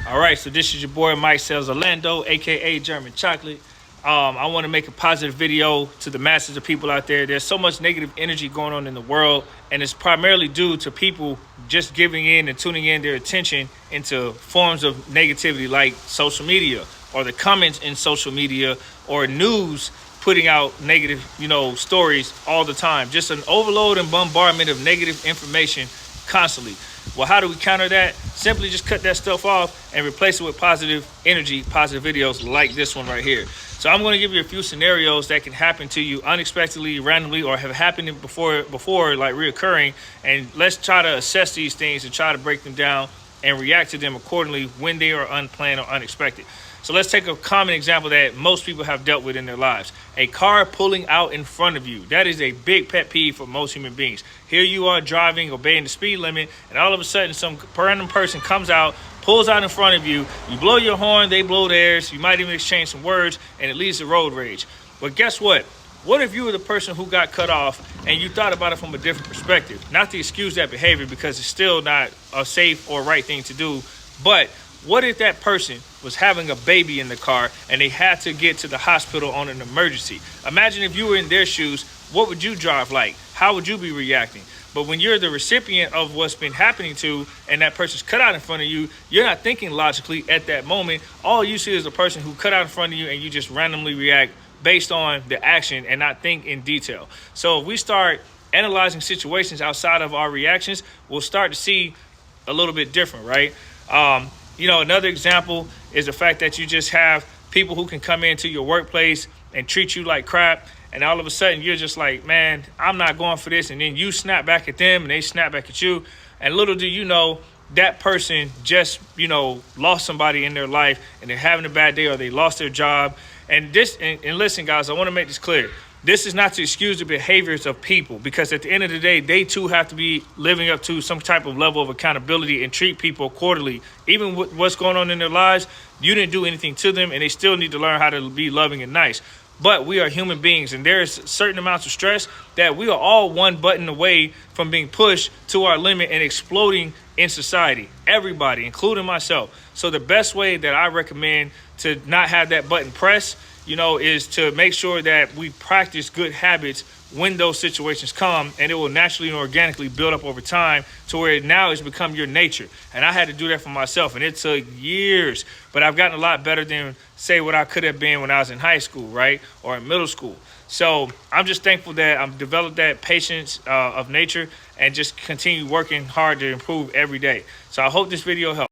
All right, so this is your boy mikesellsorlando, aka German Chocolate. I want to make a positive video to the masses of people out there. There's so much negative energy going on in the world, and it's primarily due to people just giving in and tuning in their attention into forms of negativity like social media or the comments in social media or news putting out negative, stories all the time. Just an overload and bombardment of negative information constantly. Well, how do we counter that? Simply just cut that stuff off and replace it with positive energy, positive videos like this one right here. So I'm going to give you a few scenarios that can happen to you unexpectedly, randomly, or have happened before like reoccurring. And let's try to assess these things and try to break them down and react to them accordingly when they are unplanned or unexpected. So let's take a common example that most people have dealt with in their lives. A car pulling out in front of you. That is a big pet peeve for most human beings. Here you are driving, obeying the speed limit, and all of a sudden some random person comes out, pulls out in front of you. You blow your horn, they blow theirs. You might even exchange some words, and it leads to road rage. But guess what? What if you were the person who got cut off and you thought about it from a different perspective? Not to excuse that behavior because it's still not a safe or right thing to do, but what if that person was having a baby in the car and they had to get to the hospital on an emergency? Imagine if you were in their shoes, what would you drive like? How would you be reacting? But when you're the recipient of what's been happening to and that person's cut out in front of you, you're not thinking logically at that moment. All you see is a person who cut out in front of you and you just randomly react based on the action and not think in detail. So if we start analyzing situations outside of our reactions, we'll start to see a little bit different, right? Another example is the fact that you just have people who can come into your workplace and treat you like crap. And all of a sudden you're just like, man, I'm not going for this. And then you snap back at them and they snap back at you. And little do you know, that person just, lost somebody in their life and they're having a bad day or they lost their job. And listen, guys, I want to make this clear. This is not to excuse the behaviors of people, because at the end of the day, they too have to be living up to some type of level of accountability and treat people accordingly. Even with what's going on in their lives, you didn't do anything to them and they still need to learn how to be loving and nice. But we are human beings and there's certain amounts of stress that we are all one button away from being pushed to our limit and exploding in society. Everybody, including myself. So the best way that I recommend to not have that button pressed, is to make sure that we practice good habits when those situations come, and it will naturally and organically build up over time to where now it's become your nature. And I had to do that for myself, and it took years, but I've gotten a lot better than, say, what I could have been when I was in high school, right, or in middle school. So I'm just thankful that I've developed that patience of nature and just continue working hard to improve every day. So I hope this video helped.